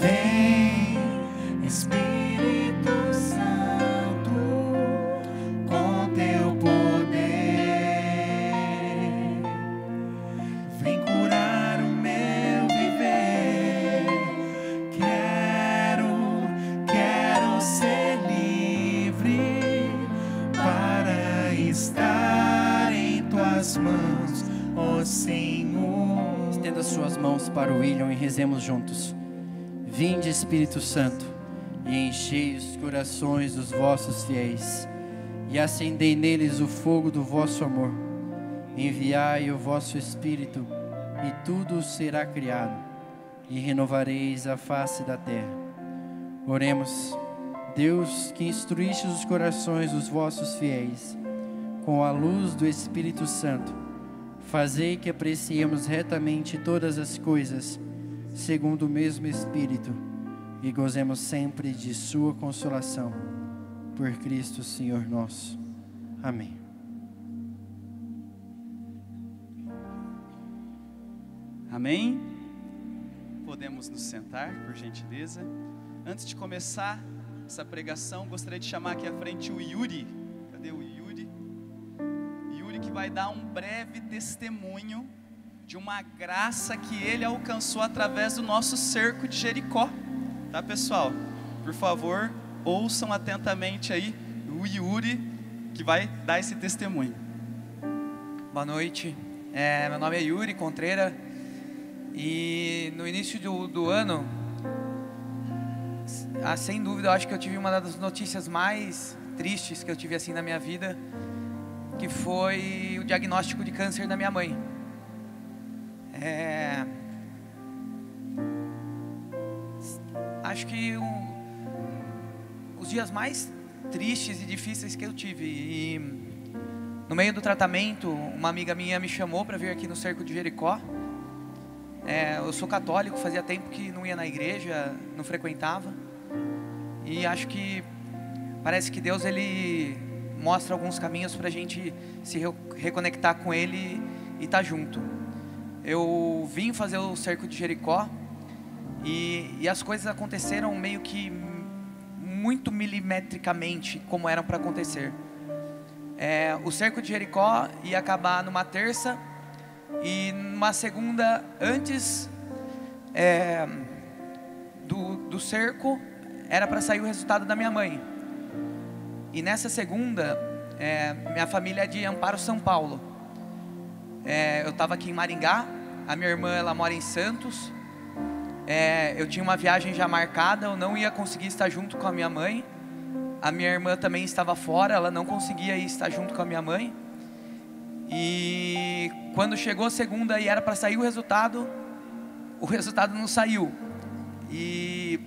Vem, Espírito Santo, com teu poder. Vem curar o meu viver. Quero ser livre para estar em tuas mãos, ó Senhor. Estenda suas mãos para o William e rezemos juntos. Vinde, Espírito Santo, e enchei os corações dos vossos fiéis, e acendei neles o fogo do vosso amor. Enviai o vosso Espírito, e tudo será criado, e renovareis a face da terra. Oremos. Deus, que instruíste os corações dos vossos fiéis, com a luz do Espírito Santo, fazei que apreciemos retamente todas as coisas, segundo o mesmo Espírito, e gozemos sempre de sua consolação. Por Cristo Senhor nosso. Amém. Amém? Podemos nos sentar, por gentileza. Antes de começar essa pregação, gostaria de chamar aqui à frente o Yuri. Cadê o Yuri? Yuri, que vai dar um breve testemunho de uma graça que ele alcançou através do nosso cerco de Jericó. Tá, pessoal? Por favor, ouçam atentamente aí o Yuri, que vai dar esse testemunho. Boa noite, meu nome é Yuri Contreira, e no início do ano, sem dúvida, eu acho que eu tive uma das notícias mais tristes que eu tive assim na minha vida, que foi o diagnóstico de câncer da minha mãe. Acho que os dias mais tristes e difíceis que eu tive. E no meio do tratamento, uma amiga minha me chamou para vir aqui no Cerco de Jericó. Eu sou católico, fazia tempo que não ia na igreja, não frequentava. E acho que parece que Deus, ele mostra alguns caminhos para a gente se reconectar com Ele e estar junto. Eu vim fazer o Cerco de Jericó e as coisas aconteceram meio que muito milimetricamente como eram para acontecer. O Cerco de Jericó ia acabar numa terça, e numa segunda, antes do cerco, era para sair o resultado da minha mãe. E nessa segunda, minha família é de Amparo, São Paulo. Eu estava aqui em Maringá, a minha irmã, ela mora em Santos. Eu tinha uma viagem já marcada, eu não ia conseguir estar junto com a minha mãe. A minha irmã também estava fora, ela não conseguia estar junto com a minha mãe. E quando chegou a segunda e era para sair o resultado não saiu. E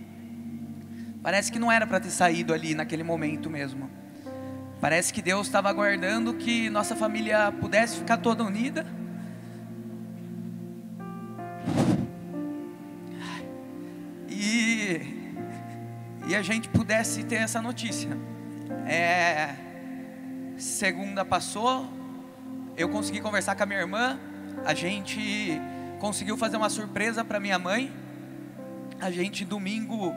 parece que não era para ter saído ali naquele momento mesmo. Parece que Deus estava aguardando que nossa família pudesse ficar toda unida. E a gente pudesse ter essa notícia. Segunda passou, eu consegui conversar com a minha irmã, a gente conseguiu fazer uma surpresa para minha mãe. A gente domingo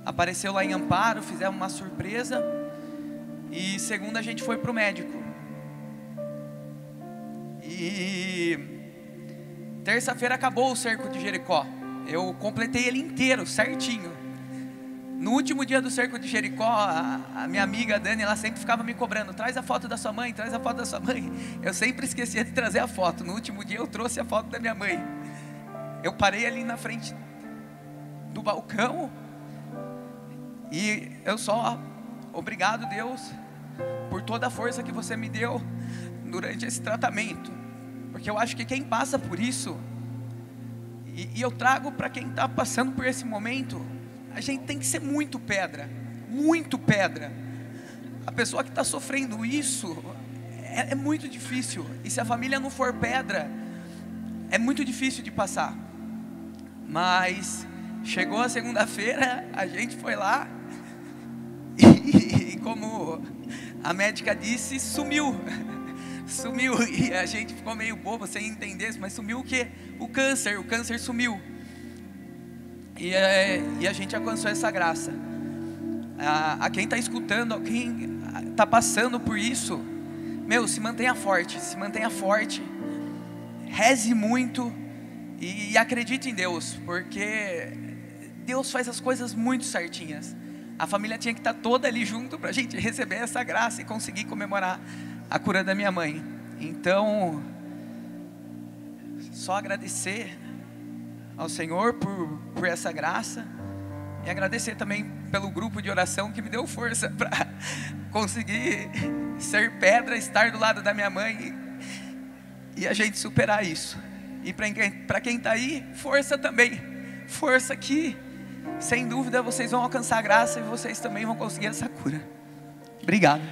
apareceu lá em Amparo, fizemos uma surpresa, e segunda a gente foi para o médico. E terça-feira acabou o Cerco de Jericó, eu completei ele inteiro, certinho. No último dia do Cerco de Jericó, a minha amiga Dani, ela sempre ficava me cobrando: traz a foto da sua mãe, traz a foto da sua mãe. Eu sempre esquecia de trazer a foto. No último dia eu trouxe a foto da minha mãe. Eu parei ali na frente do balcão e eu só: obrigado, Deus, por toda a força que você me deu durante esse tratamento. Porque eu acho que quem passa por isso, e eu trago para quem está passando por esse momento, a gente tem que ser muito pedra, muito pedra. A pessoa que está sofrendo isso é muito difícil, e se a família não for pedra, é muito difícil de passar. Mas chegou a segunda-feira, a gente foi lá e como a médica disse, sumiu, e a gente ficou meio bobo sem entender, mas sumiu o quê? O câncer sumiu. E a gente alcançou essa graça. A quem está escutando, a quem está passando por isso, se mantenha forte, reze muito e acredite em Deus, porque Deus faz as coisas muito certinhas. A família tinha que estar toda ali junto para a gente receber essa graça e conseguir comemorar a cura da minha mãe. Então, só agradecer ao Senhor por essa graça, e agradecer também pelo grupo de oração que me deu força para conseguir ser pedra, estar do lado da minha mãe e a gente superar isso. E para quem está aí, força também, força que sem dúvida vocês vão alcançar a graça e vocês também vão conseguir essa cura. Obrigado.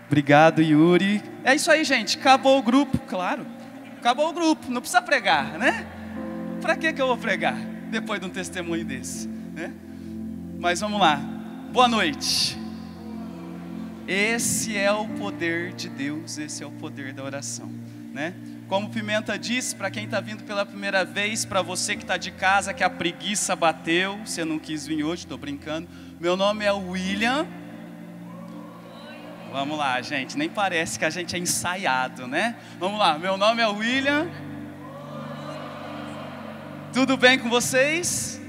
Obrigado, Yuri. É isso aí, gente. Acabou o grupo, claro. Acabou o grupo. Não precisa pregar, né? Para que eu vou pregar depois de um testemunho desse, né? Mas vamos lá. Boa noite. Esse é o poder de Deus. Esse é o poder da oração, né? Como Pimenta disse, para quem está vindo pela primeira vez, para você que está de casa, que a preguiça bateu, você não quis vir hoje, estou brincando. Meu nome é William. Vamos lá, gente, nem parece que a gente é ensaiado, né? Vamos lá, meu nome é William. Tudo bem com vocês?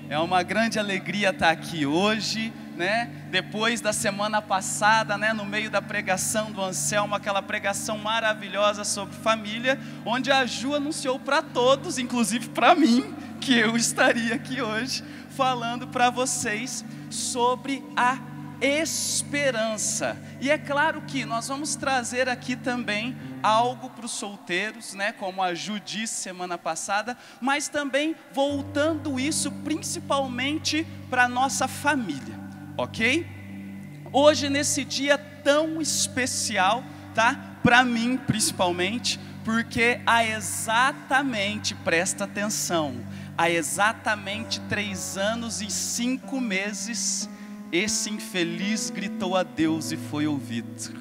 É uma grande alegria estar aqui hoje, né? Depois da semana passada, né? No meio da pregação do Anselmo, aquela pregação maravilhosa sobre família, onde a Ju anunciou para todos, inclusive para mim, que eu estaria aqui hoje, falando para vocês sobre a esperança. E é claro que nós vamos trazer aqui também algo para os solteiros, né? Como a Ju disse semana passada, mas também voltando isso principalmente para a nossa família, ok? Hoje nesse dia tão especial, tá? Para mim principalmente, porque há exatamente, presta atenção, há exatamente 3 anos e 5 meses, esse infeliz gritou a Deus e foi ouvido,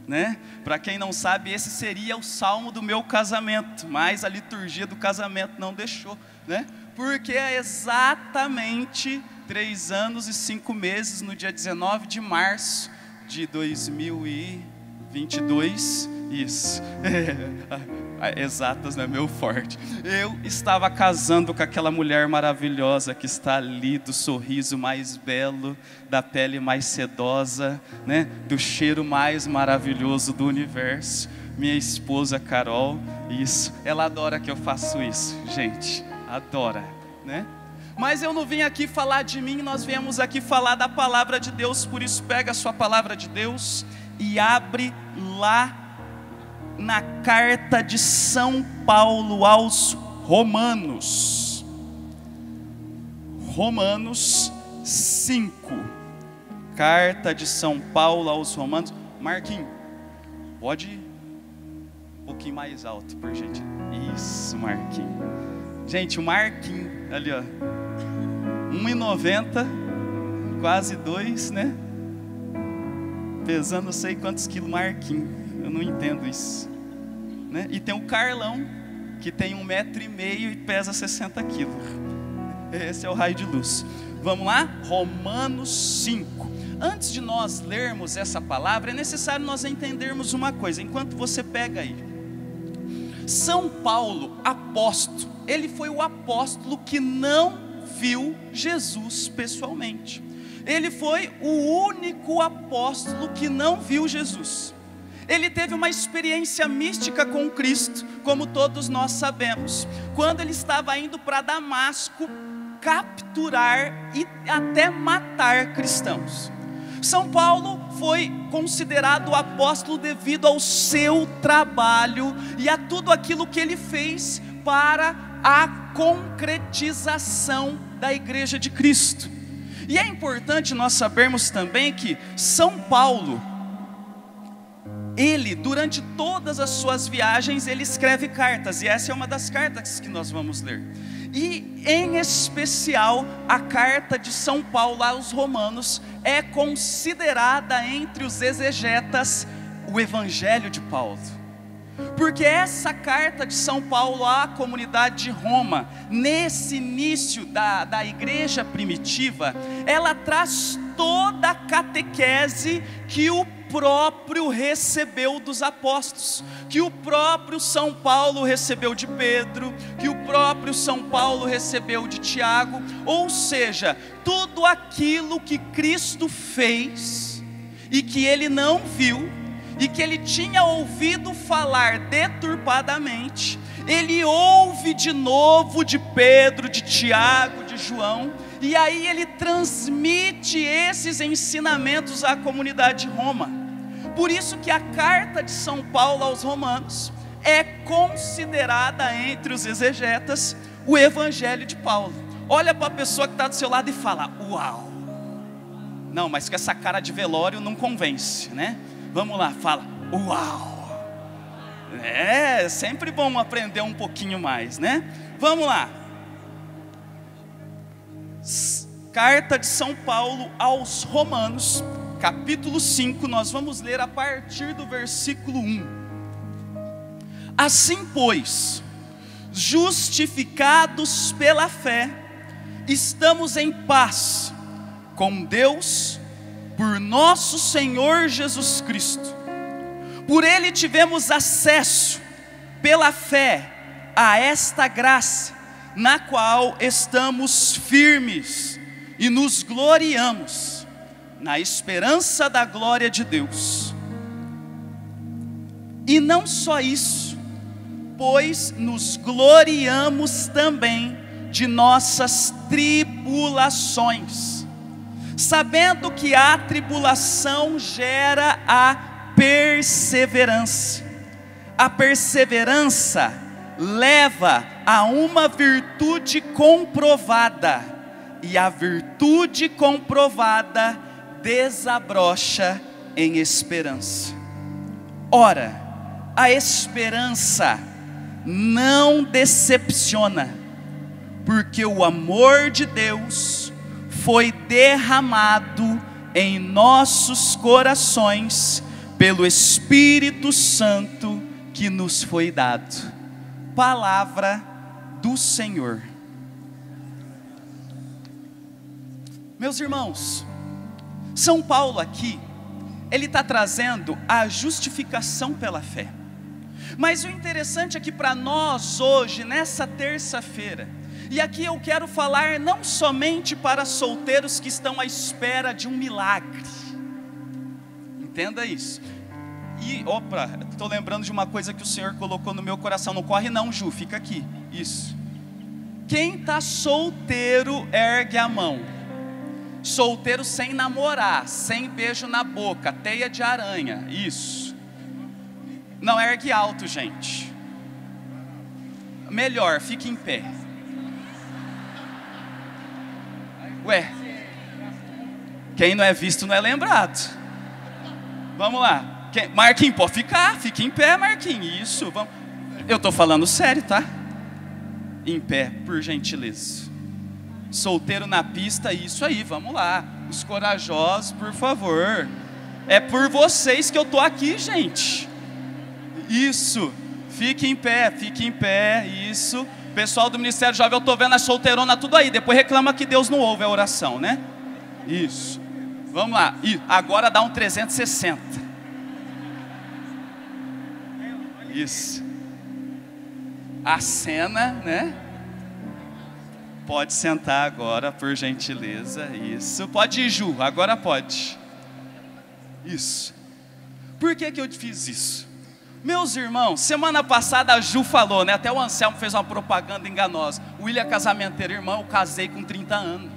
né? Para quem não sabe, esse seria o salmo do meu casamento, mas a liturgia do casamento não deixou, né? Porque é exatamente 3 anos e 5 meses, no dia 19 de março de 2022, isso, exatas não é meu forte, eu estava casando com aquela mulher maravilhosa que está ali, do sorriso mais belo, da pele mais sedosa, né? Do cheiro mais maravilhoso do universo, minha esposa Carol. Isso, ela adora que eu faço isso, gente, adora, né? Mas eu não vim aqui falar de mim, nós viemos aqui falar da palavra de Deus. Por isso pega a sua palavra de Deus e abre lá na carta de São Paulo aos Romanos, Romanos 5, carta de São Paulo aos Romanos. Marquinhos, pode ir um pouquinho mais alto, por gente. Isso, Marquinhos. Gente, o Marquinhos, ali ó, 1,90, quase 2, né? Pesando não sei quantos quilos, Marquinhos. Eu não entendo isso, né? E tem o Carlão, que tem 1,5 m e pesa 60 quilos. Esse é o raio de luz. Vamos lá? Romanos 5. Antes de nós lermos essa palavra, é necessário nós entendermos uma coisa. Enquanto você pega aí, São Paulo, apóstolo, ele foi o apóstolo que não viu Jesus pessoalmente. Ele foi o único apóstolo que não viu Jesus. Ele teve uma experiência mística com Cristo, como todos nós sabemos, quando ele estava indo para Damasco capturar e até matar cristãos. São Paulo foi considerado apóstolo devido ao seu trabalho e a tudo aquilo que ele fez para a concretização da igreja de Cristo. E é importante nós sabermos também que São Paulo, ele, durante todas as suas viagens, ele escreve cartas, e essa é uma das cartas que nós vamos ler. E em especial a carta de São Paulo aos Romanos é considerada entre os exegetas o Evangelho de Paulo. Porque essa carta de São Paulo à comunidade de Roma, nesse início da igreja primitiva, ela traz toda a catequese que o próprio recebeu dos apóstolos, que o próprio São Paulo recebeu de Pedro, que o próprio São Paulo recebeu de Tiago, ou seja, tudo aquilo que Cristo fez e que ele não viu, e que ele tinha ouvido falar deturpadamente, ele ouve de novo de Pedro, de Tiago, de João, e aí ele transmite esses ensinamentos à comunidade de Roma. Por isso que a carta de São Paulo aos Romanos é considerada entre os exegetas o Evangelho de Paulo. Olha para a pessoa que está do seu lado e fala: uau! Não, mas com essa cara de velório não convence, né? Vamos lá, fala: uau! É sempre bom aprender um pouquinho mais, né? Vamos lá. Carta de São Paulo aos Romanos, capítulo 5, nós vamos ler a partir do versículo 1. Assim, pois, justificados pela fé, estamos em paz com Deus por nosso Senhor Jesus Cristo. Por Ele tivemos acesso, pela fé, a esta graça, na qual estamos firmes e nos gloriamos, na esperança da glória de Deus. E não só isso, pois nos gloriamos também de nossas tribulações, sabendo que a tribulação gera a perseverança. A perseverança leva a uma virtude comprovada, e a virtude comprovada desabrocha em esperança. Ora, a esperança não decepciona, porque o amor de Deus foi derramado em nossos corações pelo Espírito Santo que nos foi dado. Palavra do Senhor. Meus irmãos, São Paulo aqui, ele está trazendo a justificação pela fé. Mas o interessante é que para nós hoje, nessa terça-feira, e aqui eu quero falar não somente para solteiros que estão à espera de um milagre, entenda isso. E, opa, estou lembrando de uma coisa que o Senhor colocou no meu coração. Não corre não, Ju, fica aqui. Isso. Quem está solteiro, ergue a mão. Solteiro sem namorar, sem beijo na boca, teia de aranha. Isso. Não, ergue alto, gente. Melhor, fique em pé. Ué, quem não é visto não é lembrado. Vamos lá. Marquinhos, pode ficar, fique em pé, Marquinhos. Isso, vamos. Eu estou falando sério, tá? Em pé, por gentileza. Solteiro na pista, isso aí, vamos lá. Os corajosos, por favor. É por vocês que eu estou aqui, gente. Isso, fique em pé, isso. Pessoal do Ministério Jovem, eu estou vendo a solteirona tudo aí. Depois reclama que Deus não ouve a oração, né? Isso. Vamos lá, e agora dá um 360. Isso. A cena, né? Pode sentar agora, por gentileza. Isso. Pode ir, Ju, agora pode. Isso. Por que eu fiz isso? Meus irmãos, semana passada a Ju falou, né? Até o Anselmo fez uma propaganda enganosa. O William é casamenteiro, irmão, eu casei com 30 anos.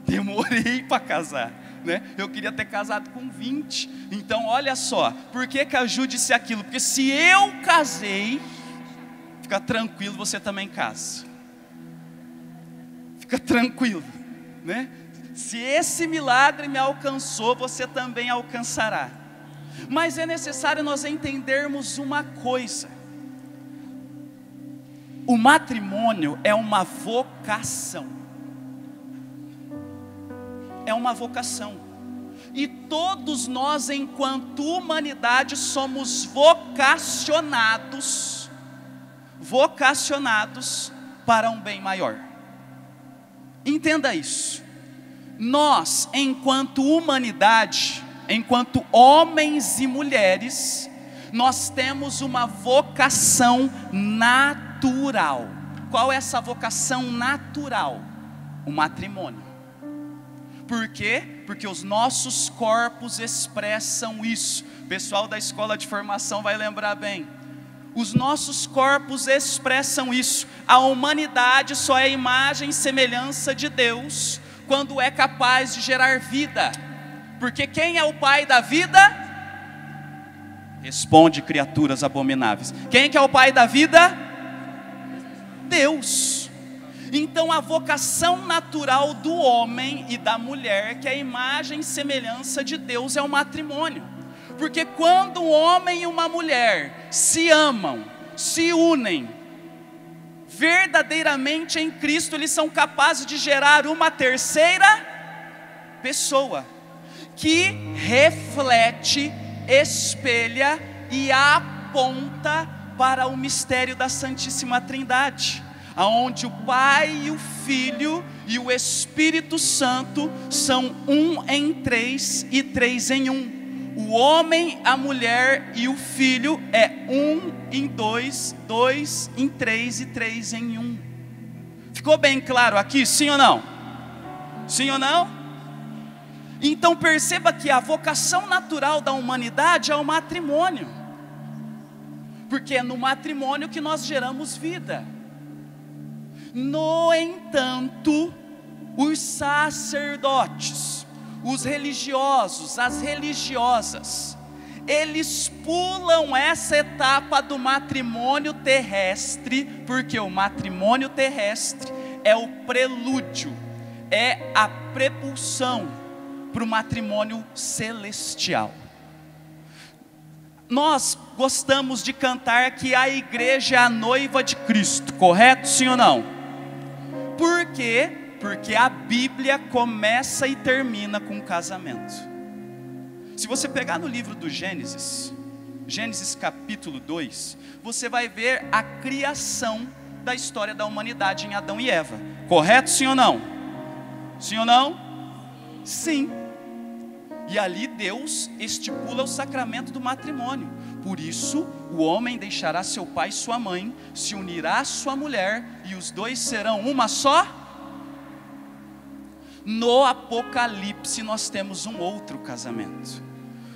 Demorei para casar, né? Eu queria ter casado com 20. Então olha só, por que a Ju disse aquilo? Porque se eu casei, fica tranquilo, você também casa. Fica tranquilo, né? Se esse milagre me alcançou, você também alcançará. Mas é necessário nós entendermos uma coisa. o matrimônio é uma vocação. É uma vocação. E todos nós, enquanto humanidade, somos vocacionados para um bem maior. Entenda isso. Nós, enquanto humanidade, enquanto homens e mulheres, nós temos uma vocação natural. Qual é essa vocação natural? O matrimônio. Por quê? Porque os nossos corpos expressam isso. O pessoal da escola de formação vai lembrar bem. Os nossos corpos expressam isso. A humanidade só é imagem e semelhança de Deus quando é capaz de gerar vida. Porque quem é o pai da vida? Responde, criaturas abomináveis. Quem que é o pai da vida? Deus. Então a vocação natural do homem e da mulher, que é a imagem e semelhança de Deus, é o matrimônio. Porque quando um homem e uma mulher se amam, se unem verdadeiramente em Cristo, eles são capazes de gerar uma terceira pessoa, que reflete, espelha e aponta para o mistério da Santíssima Trindade, aonde o Pai e o Filho e o Espírito Santo são um em três e três em um. O homem, a mulher e o Filho é um em dois, dois em três e três em um. Ficou bem claro aqui, sim ou não? Sim ou não? Então perceba que a vocação natural da humanidade é o matrimônio, porque é no matrimônio que nós geramos vida. No entanto, os sacerdotes, os religiosos, as religiosas, eles pulam essa etapa do matrimônio terrestre, porque o matrimônio terrestre é o prelúdio, é a prepulsão para o matrimônio celestial. Nós gostamos de cantar que a igreja é a noiva de Cristo, correto, sim ou não? Por quê? Porque a Bíblia começa e termina com o casamento. Se você pegar no livro do Gênesis, Gênesis capítulo 2, você vai ver a criação da história da humanidade em Adão e Eva. Correto, sim ou não? Sim ou não? Sim. E ali Deus estipula o sacramento do matrimônio. Por isso, o homem deixará seu pai e sua mãe, se unirá à sua mulher, e os dois serão uma só. No Apocalipse nós temos um outro casamento.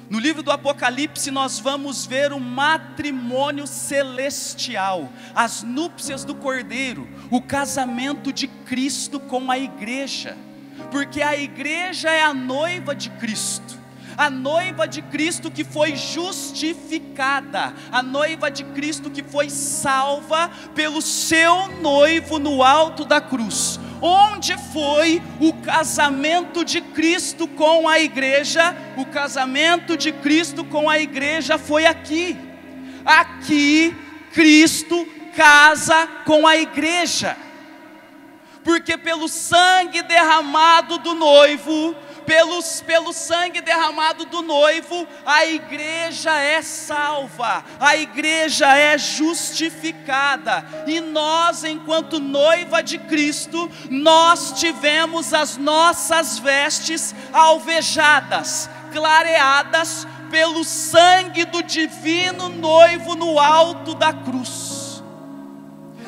No livro do Apocalipse nós vamos ver o matrimônio celestial, as núpcias do Cordeiro, o casamento de Cristo com a igreja. Porque a igreja é a noiva de Cristo, a noiva de Cristo que foi justificada, a noiva de Cristo que foi salva pelo seu noivo no alto da cruz. Onde foi o casamento de Cristo com a igreja? O casamento de Cristo com a igreja foi aqui. Aqui Cristo casa com a igreja. Porque pelo sangue derramado do noivo, pelo sangue derramado do noivo, a igreja é salva, a igreja é justificada. E nós, enquanto noiva de Cristo, nós tivemos as nossas vestes alvejadas, clareadas pelo sangue do divino noivo no alto da cruz.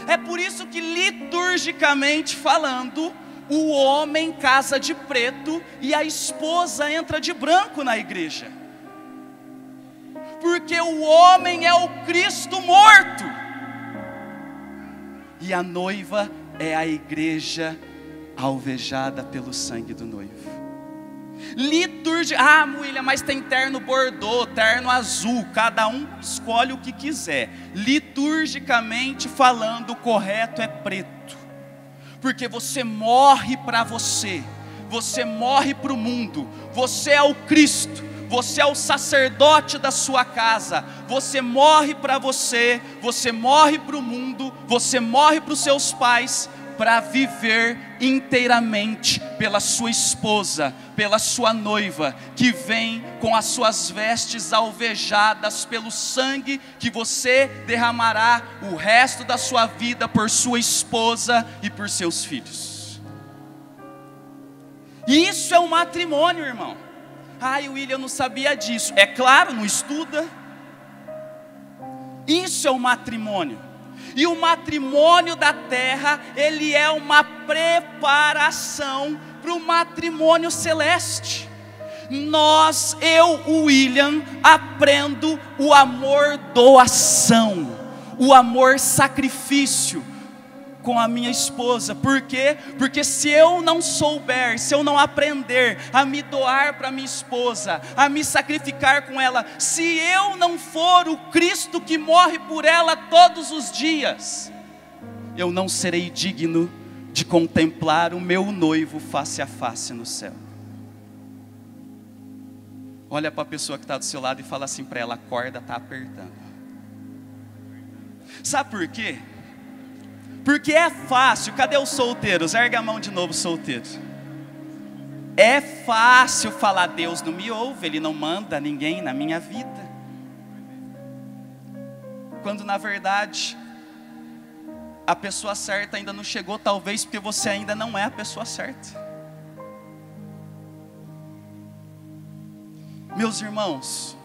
É por isso que, liturgicamente falando, o homem casa de preto e a esposa entra de branco na igreja. Porque o homem é o Cristo morto e a noiva é a igreja alvejada pelo sangue do noivo. William, mas tem terno bordô, terno azul, cada um escolhe o que quiser. Liturgicamente falando, o correto é preto, porque você morre para você morre para o mundo, você é o Cristo, você é o sacerdote da sua casa, você morre para você morre para o mundo, você morre para os seus pais para viver inteiramente pela sua esposa, pela sua noiva, que vem com as suas vestes alvejadas pelo sangue que você derramará o resto da sua vida por sua esposa e por seus filhos. E isso é um matrimônio, irmão. Ai, William, eu não sabia disso. É claro, não estuda. Isso é um matrimônio. E o matrimônio da terra, ele é uma preparação para o matrimônio celeste. Eu, William, aprendo o amor doação, o amor sacrifício com a minha esposa. Por quê? Porque se eu não souber, se eu não aprender a me doar para minha esposa, a me sacrificar com ela, se eu não for o Cristo que morre por ela todos os dias, eu não serei digno de contemplar o meu noivo face a face no céu. Olha para a pessoa que está do seu lado e fala assim para ela: a corda está apertando. Sabe por quê? Porque é fácil. Cadê os solteiros? Ergue a mão de novo, solteiro. É fácil falar: Deus não me ouve, Ele não manda ninguém na minha vida. Quando na verdade a pessoa certa ainda não chegou, talvez porque você ainda não é a pessoa certa. Meus irmãos,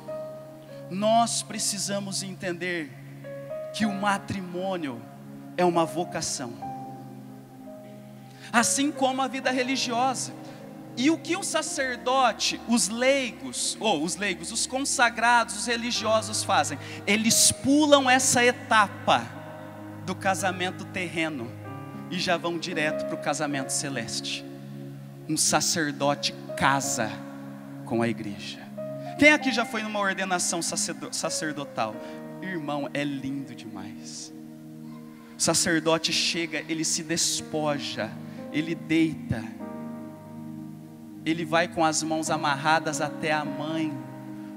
nós precisamos entender que o matrimônio é uma vocação, assim como a vida religiosa. E o que o sacerdote, os leigos, os consagrados, os religiosos fazem? Eles pulam essa etapa do casamento terreno e já vão direto para o casamento celeste. Um sacerdote casa com a igreja. Quem aqui já foi numa ordenação sacerdotal? Irmão, é lindo demais. O sacerdote chega, ele se despoja, ele deita, ele vai com as mãos amarradas até a mãe,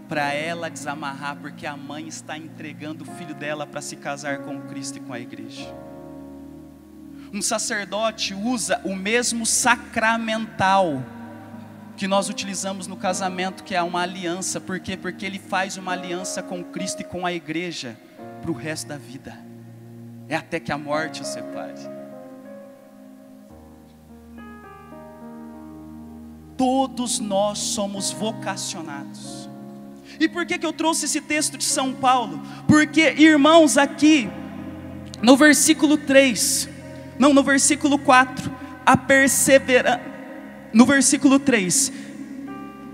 para ela desamarrar, porque a mãe está entregando o filho dela para se casar com Cristo e com a igreja. Um sacerdote usa o mesmo sacramental que nós utilizamos no casamento, que é uma aliança. Por quê? Porque ele faz uma aliança com Cristo e com a igreja para o resto da vida. É até que a morte os separe. Todos nós somos vocacionados. E por que eu trouxe esse texto de São Paulo? Porque, irmãos, aqui no versículo 4, no versículo 3,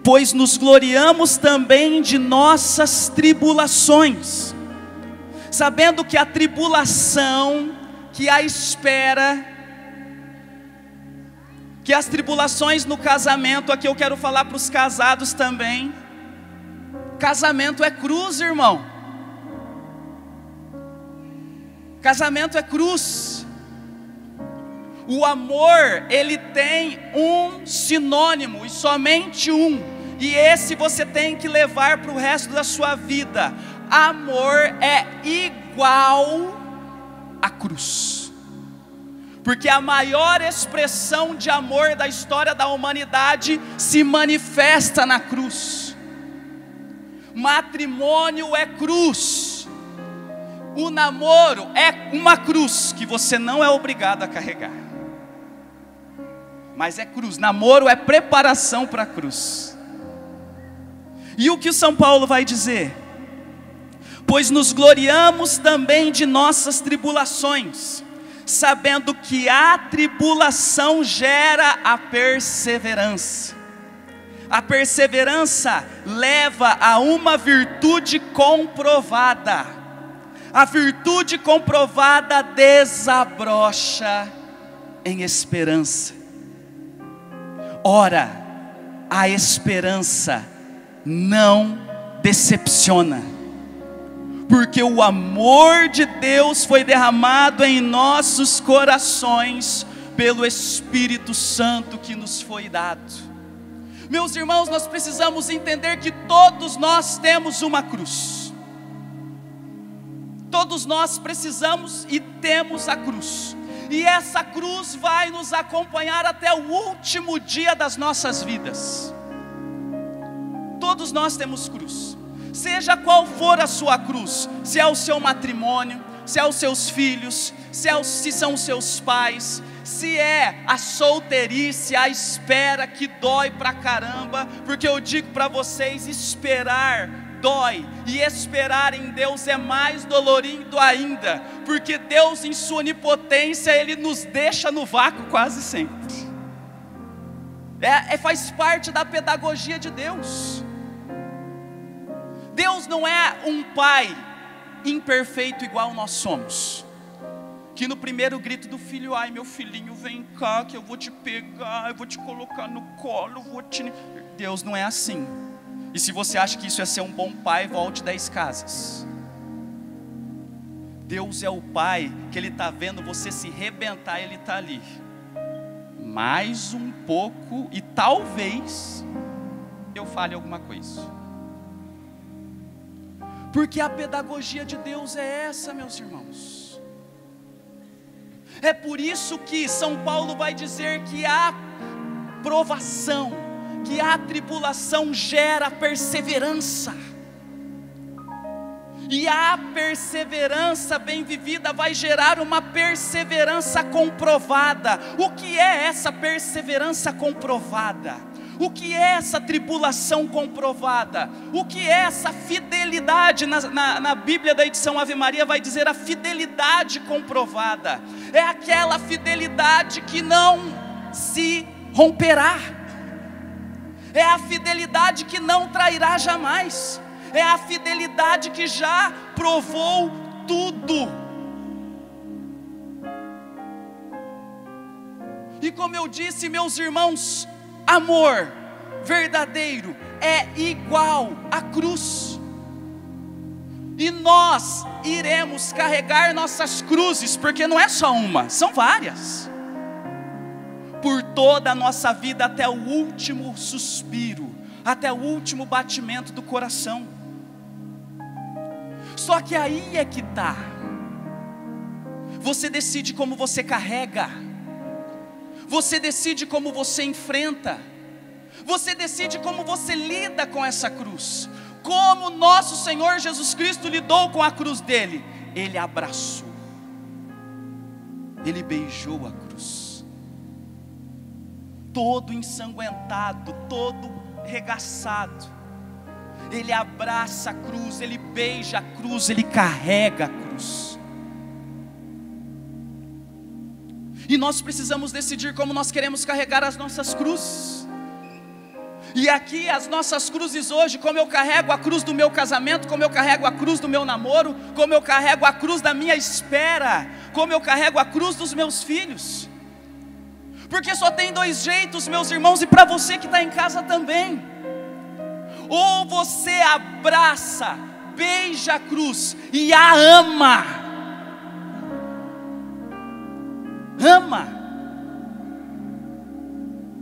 pois nos gloriamos também de nossas tribulações, sabendo que a tribulação, que a espera, que as tribulações no casamento, aqui eu quero falar para os casados também. Casamento é cruz, irmão. Casamento é cruz. O amor, ele tem um sinônimo, e somente um, e esse você tem que levar para o resto da sua vida. Amor é igual à cruz, porque a maior expressão de amor da história da humanidade se manifesta na cruz. Matrimônio é cruz. O namoro é uma cruz que você não é obrigado a carregar, mas é cruz. Namoro é preparação para a cruz. E o que o São Paulo vai dizer? Pois nos gloriamos também de nossas tribulações, sabendo que a tribulação gera a perseverança. A perseverança leva a uma virtude comprovada. A virtude comprovada desabrocha em esperança. Ora, a esperança não decepciona, porque o amor de Deus foi derramado em nossos corações pelo Espírito Santo que nos foi dado. Meus irmãos, nós precisamos entender que todos nós temos uma cruz. Todos nós precisamos e temos a cruz. E essa cruz vai nos acompanhar até o último dia das nossas vidas. Todos nós temos cruz. Seja qual for a sua cruz, se é o seu matrimônio, se é os seus filhos, se são os seus pais, se é a solteirice, a espera que dói pra caramba, porque eu digo para vocês, esperar dói, e esperar em Deus é mais dolorido ainda, porque Deus em sua onipotência, Ele nos deixa no vácuo quase sempre. Faz parte da pedagogia de Deus. Deus não é um pai imperfeito igual nós somos, que no primeiro grito do filho, ai meu filhinho, vem cá que eu vou te pegar, eu vou te colocar no colo, Deus não é assim. E se você acha que isso é ser um bom pai, volte 10 casas. Deus é o pai que Ele está vendo você se rebentar, Ele está ali. Mais um pouco e talvez eu fale alguma coisa. Porque a pedagogia de Deus é essa, meus irmãos. É por isso que São Paulo vai dizer que a provação, que a tribulação gera perseverança. E a perseverança bem vivida vai gerar uma perseverança comprovada. O que é essa perseverança comprovada? O que é essa tribulação comprovada? O que é essa fidelidade? Na Bíblia da edição Ave Maria vai dizer a fidelidade comprovada. É aquela fidelidade que não se romperá. É a fidelidade que não trairá jamais. É a fidelidade que já provou tudo. E como eu disse, meus irmãos, amor verdadeiro é igual à cruz. E nós iremos carregar nossas cruzes, porque não é só uma, são várias, por toda a nossa vida, até o último suspiro, até o último batimento do coração. Só que aí é que está. Você decide como você carrega. Você decide como você enfrenta. Você decide como você lida com essa cruz. Como nosso Senhor Jesus Cristo lidou com a cruz dele. Ele abraçou. Ele beijou a cruz. Todo ensanguentado, todo regaçado. Ele abraça a cruz, ele beija a cruz, ele carrega a cruz. E nós precisamos decidir como nós queremos carregar as nossas cruzes. E aqui as nossas cruzes hoje, como eu carrego a cruz do meu casamento, como eu carrego a cruz do meu namoro, como eu carrego a cruz da minha espera, como eu carrego a cruz dos meus filhos. Porque só tem dois jeitos, meus irmãos, e para você que está em casa também. Ou você abraça, beija a cruz e a ama. Ama.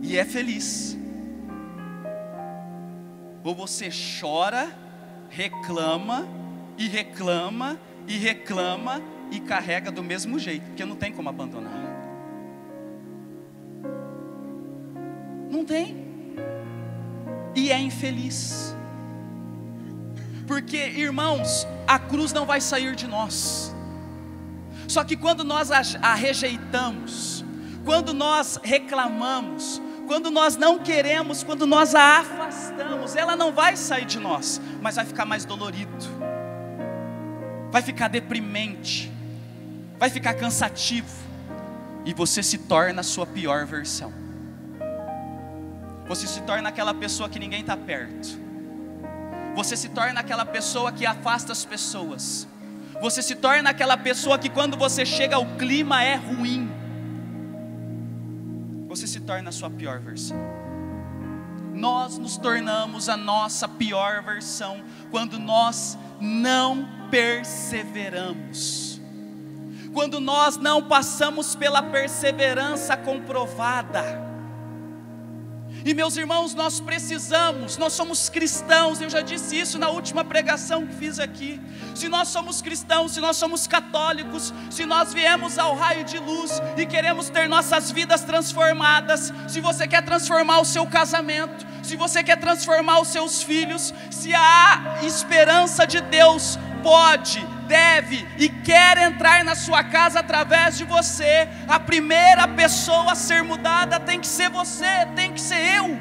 E é feliz. Ou você chora, reclama, e reclama, e reclama, e carrega do mesmo jeito, porque não tem como abandonar. Não tem. E é infeliz. Porque, irmãos, a cruz não vai sair de nós. Só que quando nós a rejeitamos, quando nós reclamamos, quando nós não queremos, quando nós a afastamos, ela não vai sair de nós, mas vai ficar mais dolorido, vai ficar deprimente, vai ficar cansativo, e você se torna a sua pior versão. Você se torna aquela pessoa que ninguém está perto. Você se torna aquela pessoa que afasta as pessoas. Você se torna aquela pessoa que quando você chega o clima é ruim. Você se torna a sua pior versão. Nós nos tornamos a nossa pior versão quando nós não perseveramos. Quando nós não passamos pela perseverança comprovada. E meus irmãos, nós precisamos, nós somos cristãos, eu já disse isso na última pregação que fiz aqui. Se nós somos cristãos, se nós somos católicos, se nós viemos ao raio de luz e queremos ter nossas vidas transformadas, se você quer transformar o seu casamento, se você quer transformar os seus filhos, se há esperança de Deus, pode, deve e quer entrar na sua casa através de você, a primeira pessoa a ser mudada tem que ser você, tem que ser eu.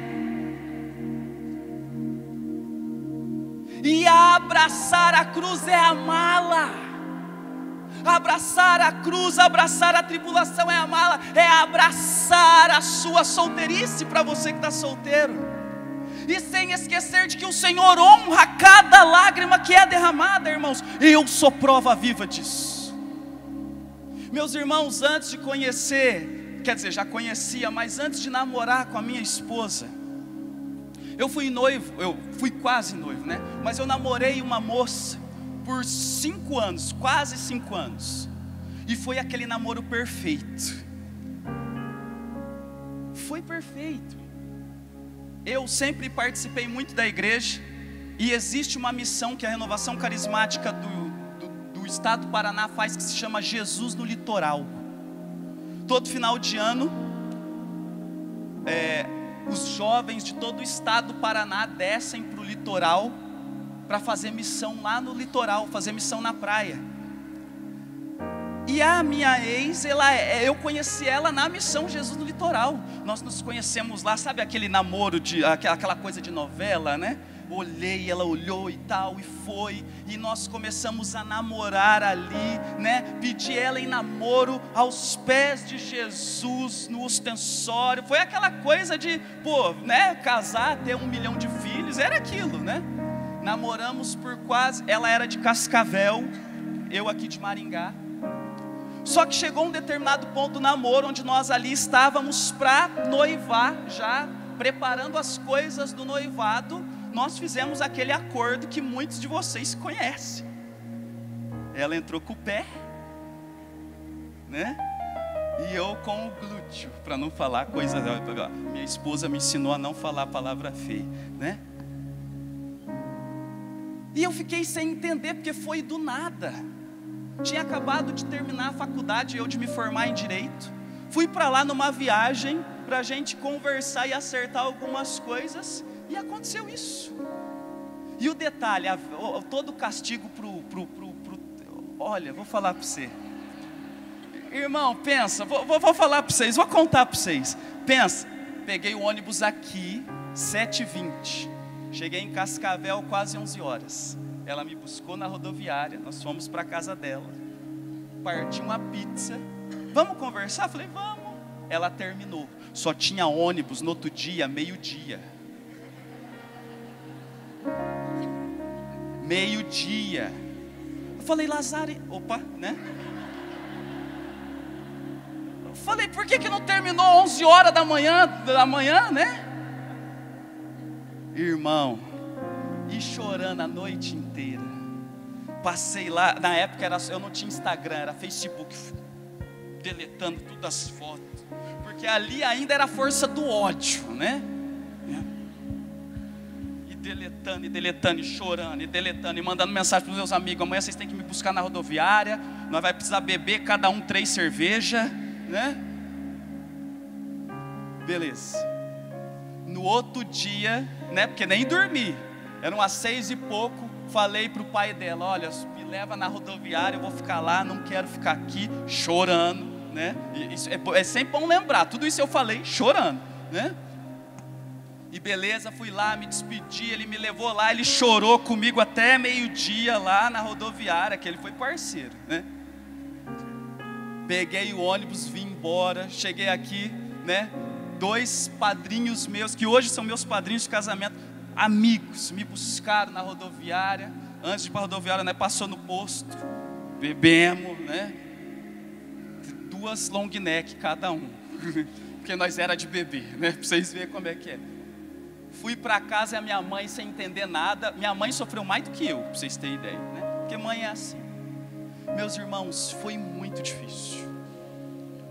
E abraçar a cruz é amá-la. Abraçar a cruz, abraçar a tribulação é amá-la, é abraçar a sua solteirice para você que está solteiro. E sem esquecer de que o Senhor honra cada lágrima que é derramada, irmãos. Eu sou prova viva disso. Meus irmãos, antes de conhecer, quer dizer, já conhecia, mas antes de namorar com a minha esposa, eu fui noivo, eu fui quase noivo, né? Mas eu namorei uma moça por 5 anos, quase 5 anos. E foi aquele namoro perfeito. Foi perfeito. Eu sempre participei muito da igreja, e existe uma missão que a Renovação Carismática do Estado do Paraná faz, que se chama Jesus no Litoral. Todo final de ano, os jovens de todo o estado do Paraná descem para o litoral, para fazer missão lá no litoral, fazer missão na praia. E a minha ex, eu conheci ela na missão Jesus no Litoral. Nós nos conhecemos lá, sabe aquele namoro, aquela coisa de novela, né? Olhei, ela olhou e tal, e foi. E nós começamos a namorar ali, né? Pedi ela em namoro aos pés de Jesus, no ostensório. Foi aquela coisa de, né? Casar, ter 1 milhão de filhos, era aquilo, né? Namoramos por quase, ela era de Cascavel, eu aqui de Maringá. Só que chegou um determinado ponto do namoro, onde nós ali estávamos para noivar, já preparando as coisas do noivado. Nós fizemos aquele acordo que muitos de vocês conhecem. Ela entrou com o pé, né? E eu com o glúteo, para não falar coisa. Minha esposa me ensinou a não falar a palavra feia, né? E eu fiquei sem entender, porque foi do nada. Tinha acabado de terminar a faculdade, eu de me formar em Direito. Fui para lá numa viagem, para a gente conversar e acertar algumas coisas, e aconteceu isso. E o detalhe, todo o castigo olha, vou falar para você. Irmão, pensa, vou falar para vocês, vou contar para vocês. Pensa, peguei o ônibus aqui, 7h20. Cheguei em Cascavel quase 11 horas. Ela me buscou na rodoviária, nós fomos para a casa dela. Parti uma pizza. Vamos conversar? Falei, vamos. Ela terminou. Só tinha ônibus no outro dia, meio-dia. Meio-dia. Eu falei, Lazare, opa, né? Eu falei, por que não terminou 11 horas da manhã, né? Irmão, e chorando a noite inteira. Passei lá, na época eu não tinha Instagram, era Facebook, deletando todas as fotos, porque ali ainda era a força do ódio, né? E deletando, e chorando, e deletando, e mandando mensagem para os meus amigos: amanhã vocês têm que me buscar na rodoviária, nós vamos precisar beber cada um 3 cervejas, né? Beleza. No outro dia, né, porque nem dormi, eram as 6 e pouco, falei para o pai dela: olha, me leva na rodoviária, eu vou ficar lá, não quero ficar aqui, chorando, né? Isso é sempre bom lembrar, tudo isso eu falei chorando, né? E beleza, fui lá, me despedi, ele me levou lá, ele chorou comigo até meio-dia lá na rodoviária, que ele foi parceiro, né? Peguei o ônibus, vim embora, cheguei aqui, né? 2 padrinhos meus, que hoje são meus padrinhos de casamento, amigos, me buscaram na rodoviária. Antes de ir para a rodoviária, né, passou no posto, bebemos, né? 2 long neck cada um, porque nós era de beber, né? Para vocês verem como é que é. Fui para casa e a minha mãe, sem entender nada, minha mãe sofreu mais do que eu, para vocês terem ideia, né? Porque mãe é assim. Meus irmãos, foi muito difícil,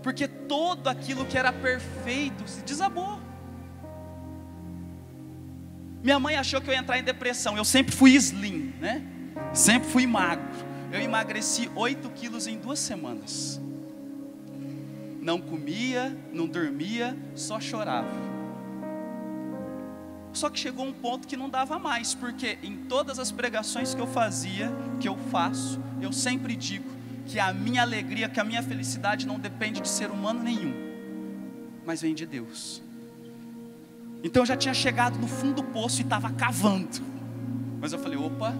porque todo aquilo que era perfeito se desabou. Minha mãe achou que eu ia entrar em depressão. Eu sempre fui slim, né? Sempre fui magro. Eu emagreci 8 quilos em 2 semanas. Não comia, não dormia, só chorava. Só que chegou um ponto que não dava mais, porque em todas as pregações que eu fazia, que eu faço, eu sempre digo que a minha alegria, que a minha felicidade não depende de ser humano nenhum, mas vem de Deus. Então eu já tinha chegado no fundo do poço e estava cavando, mas eu falei, opa,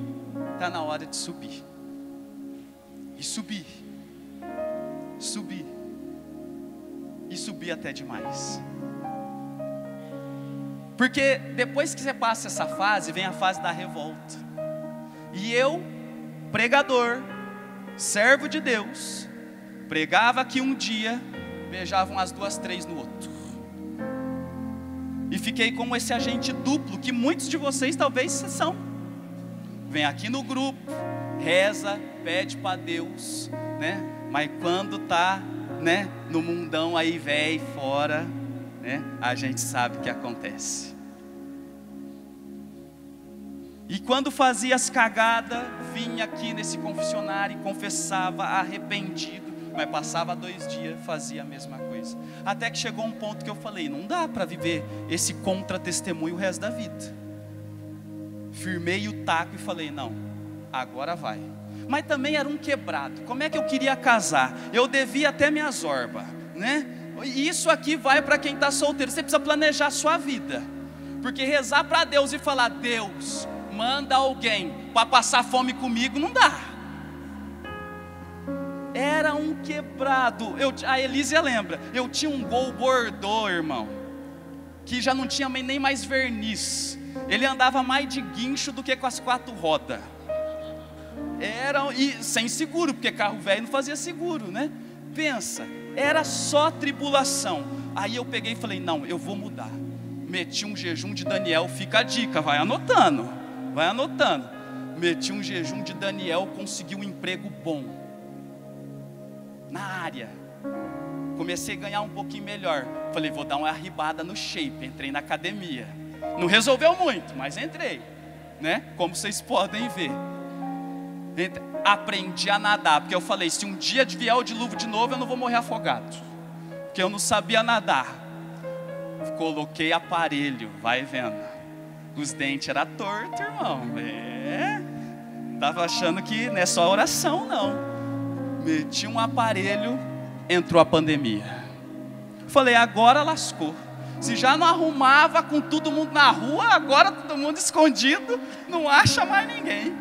está na hora de subir. E subi, e subi até demais. Porque depois que você passa essa fase, vem a fase da revolta. E eu, pregador, servo de Deus, pregava aqui um dia, beijavam as 2, 3 no outro. E fiquei como esse agente duplo, que muitos de vocês talvez são. Vem aqui no grupo, reza, pede para Deus, né? Mas quando tá, né, no mundão aí, véi, fora, né, a gente sabe o que acontece. E quando fazia as cagadas, vinha aqui nesse confessionário e confessava arrependido, mas passava 2 dias, fazia a mesma coisa. Até que chegou um ponto que eu falei, não dá para viver esse contra-testemunho o resto da vida. Firmei o taco e falei, não, agora vai. Mas também era um quebrado. Como é que eu queria casar? Eu devia até minha zorba, né? Isso aqui vai para quem está solteiro. Você precisa planejar a sua vida, porque rezar para Deus e falar, Deus, manda alguém para passar fome comigo, não dá. Era um quebrado. A Elísia lembra, eu tinha um Gol Bordeaux, irmão, que já não tinha nem mais verniz. Ele andava mais de guincho do que com as 4 rodas. E sem seguro, porque carro velho não fazia seguro, né? Pensa, era só tribulação. Aí eu peguei e falei, não, eu vou mudar. Meti um jejum de Daniel, fica a dica, vai anotando. Meti um jejum de Daniel, consegui um emprego bom na área. Comecei a ganhar um pouquinho melhor. Falei, vou dar uma arribada no shape. Entrei na academia. Não resolveu muito, mas entrei, né? Como vocês podem ver. Aprendi a nadar, porque eu falei, se um dia vier o dilúvio de novo, eu não vou morrer afogado, porque eu não sabia nadar. Coloquei aparelho, vai vendo, os dentes eram tortos, irmão. Tava achando que não é só oração, não. Meti um aparelho, entrou a pandemia. Falei, agora lascou. Se já não arrumava com todo mundo na rua, agora todo mundo escondido, não acha mais ninguém.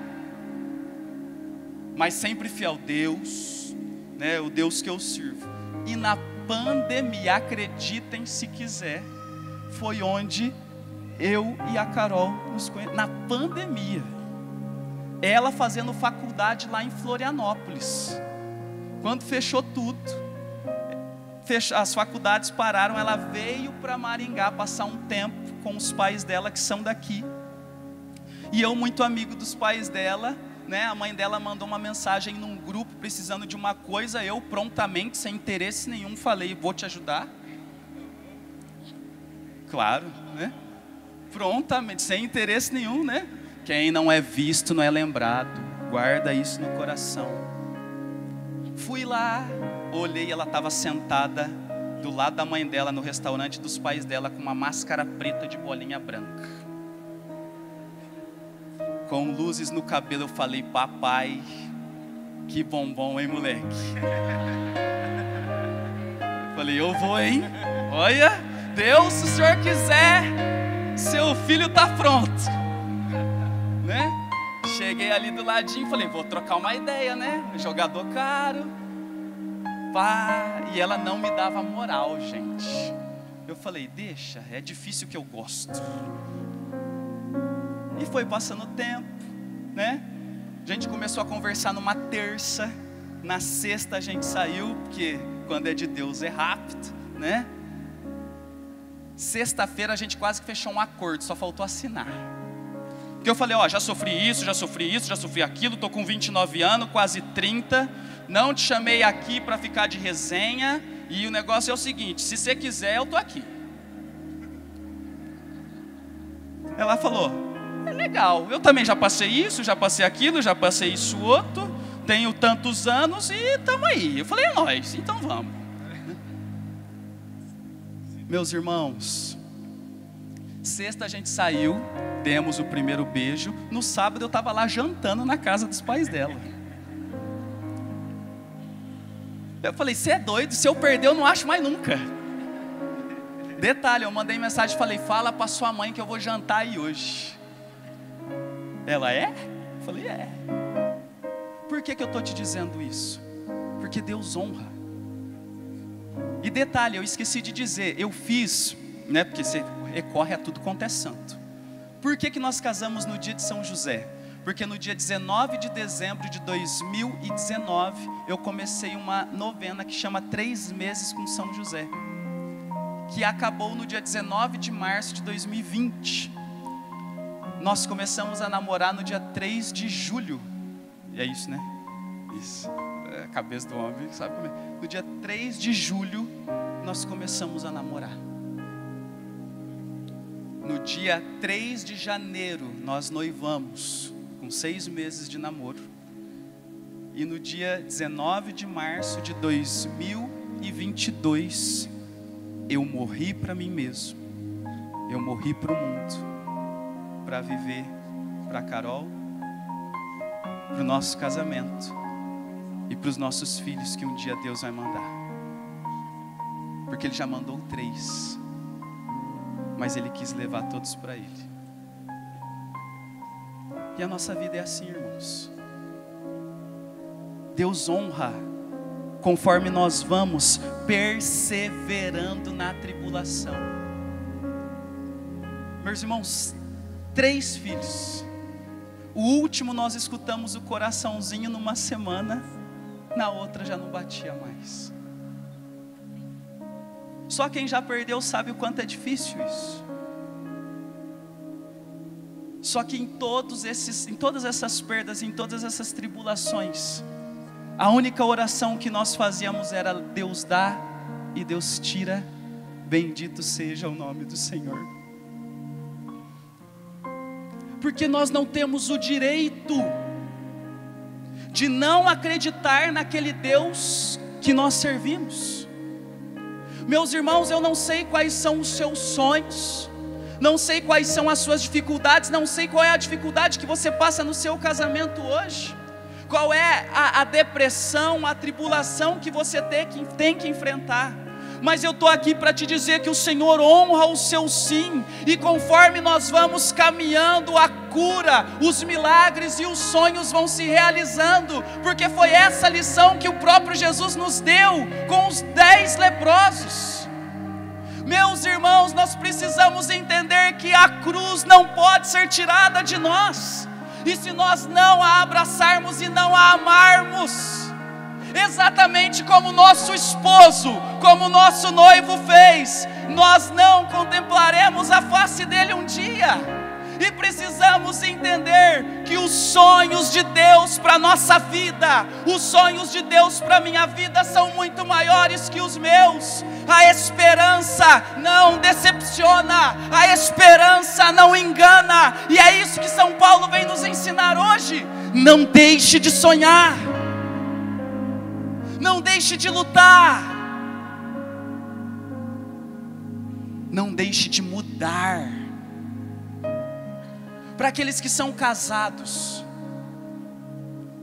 Mas sempre fiel, Deus, né, o Deus que eu sirvo. E na pandemia, acreditem se quiser, foi onde eu e a Carol nos conhecemos. Na pandemia, ela fazendo faculdade lá em Florianópolis. Quando fechou tudo, as faculdades pararam, ela veio para Maringá passar um tempo com os pais dela que são daqui. E eu, muito amigo dos pais dela, né, a mãe dela mandou uma mensagem num grupo precisando de uma coisa. Eu prontamente, sem interesse nenhum, falei, vou te ajudar. Claro, né? Prontamente, sem interesse nenhum, né? Quem não é visto não é lembrado. Guarda isso no coração. Fui lá, olhei, ela estava sentada do lado da mãe dela no restaurante dos pais dela, com uma máscara preta de bolinha branca, com luzes no cabelo. Eu falei, papai, que bombom, hein, moleque? Falei, eu vou, hein? Olha, Deus, se o Senhor quiser, seu filho está pronto, né? Cheguei ali do ladinho, falei, vou trocar uma ideia, né? Jogador caro, pá. E ela não me dava moral, gente. Eu falei, deixa, é difícil que eu gosto. E foi passando o tempo, né? A gente começou a conversar numa terça. Na sexta a gente saiu, porque quando é de Deus é rápido, né? Sexta-feira a gente quase que fechou um acordo, só faltou assinar. Porque eu falei, ó, já sofri isso, já sofri aquilo, tô com 29 anos, quase 30, não te chamei aqui para ficar de resenha, e o negócio é o seguinte, se você quiser eu tô aqui. Ela falou: é legal, eu também já passei isso, já passei aquilo, já passei isso outro, tenho tantos anos e estamos aí. Eu falei: é nóis, então vamos. Meus irmãos, sexta a gente saiu, demos o primeiro beijo. No sábado eu estava lá jantando na casa dos pais dela. Eu falei: você é doido? Se eu perder eu não acho mais nunca. Detalhe, eu mandei mensagem e falei: fala para sua mãe que eu vou jantar aí hoje. Ela: é? Eu falei: é. Por que eu estou te dizendo isso? Porque Deus honra. E detalhe, eu esqueci de dizer, eu fiz, né, porque você recorre a tudo quanto é santo. Por que nós casamos no dia de São José? Porque no dia 19 de dezembro de 2019, eu comecei uma novena que chama 3 meses com São José, que acabou no dia 19 de março de 2020. Nós começamos a namorar no dia 3 de julho. E é isso, né? Isso. É a cabeça do homem, sabe como é? No dia 3 de julho, nós começamos a namorar. No dia 3 de janeiro, nós noivamos, com 6 meses de namoro. E no dia 19 de março de 2022, eu morri para mim mesmo. Eu morri para o mundo, para viver para Carol, para o nosso casamento e para os nossos filhos que um dia Deus vai mandar. Porque Ele já mandou 3, mas Ele quis levar todos para Ele. E a nossa vida é assim, irmãos. Deus honra conforme nós vamos perseverando na tribulação. Meus irmãos, 3 filhos. O último nós escutamos o coraçãozinho numa semana, na outra já não batia mais. Só quem já perdeu sabe o quanto é difícil isso. Só que em todas essas perdas, em todas essas tribulações, a única oração que nós fazíamos era: Deus dá e Deus tira, bendito seja o nome do Senhor. Porque nós não temos o direito de não acreditar naquele Deus que nós servimos. Meus irmãos, eu não sei quais são os seus sonhos, não sei quais são as suas dificuldades, não sei qual é a dificuldade que você passa no seu casamento hoje, qual é a depressão, a tribulação que você tem que enfrentar. Mas eu estou aqui para te dizer que o Senhor honra o seu sim, e conforme nós vamos caminhando, a cura, os milagres e os sonhos vão se realizando, porque foi essa lição que o próprio Jesus nos deu com os 10 leprosos. Meus irmãos, nós precisamos entender que a cruz não pode ser tirada de nós, e se nós não a abraçarmos e não a amarmos, exatamente como nosso esposo, como nosso noivo fez, nós não contemplaremos a face dele um dia. E precisamos entender que os sonhos de Deus para a nossa vida, os sonhos de Deus para a minha vida são muito maiores que os meus. A esperança não decepciona, a esperança não engana, e é isso que São Paulo vem nos ensinar hoje. Não deixe de sonhar, não deixe de lutar, não deixe de mudar. Para aqueles que são casados,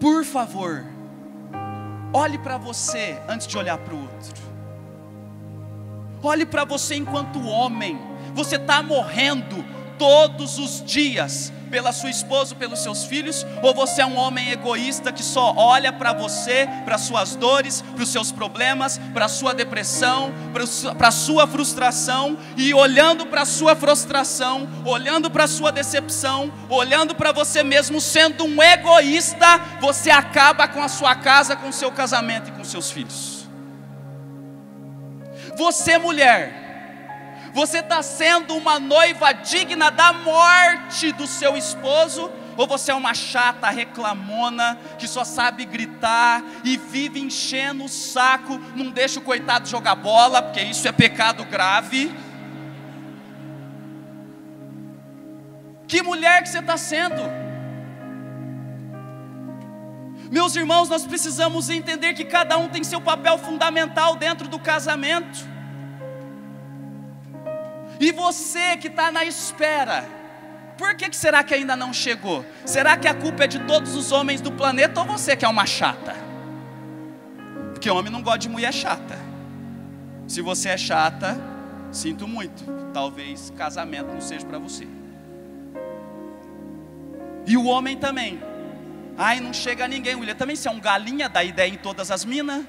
por favor, olhe para você antes de olhar para o outro. Olhe para você enquanto homem. Você está morrendo todos os dias pela sua esposa, pelos seus filhos? Ou você é um homem egoísta que só olha para você, para as suas dores, para os seus problemas, para a sua depressão, para a sua frustração, e olhando para a sua frustração, olhando para a sua decepção, olhando para você mesmo, sendo um egoísta, você acaba com a sua casa, com o seu casamento e com seus filhos. Você, mulher, você está sendo uma noiva digna da morte do seu esposo? Ou você é uma chata reclamona, que só sabe gritar e vive enchendo o saco, não deixa o coitado jogar bola, porque isso é pecado grave? Que mulher que você está sendo? Meus irmãos, nós precisamos entender que cada um tem seu papel fundamental dentro do casamento. E você que está na espera, por que será que ainda não chegou? Será que a culpa é de todos os homens do planeta ou você que é uma chata? Porque homem não gosta de mulher chata. Se você é chata, sinto muito, talvez casamento não seja para você. E o homem também. Ai, não chega a ninguém. Mulher também, se é um galinha, dá ideia em todas as minas.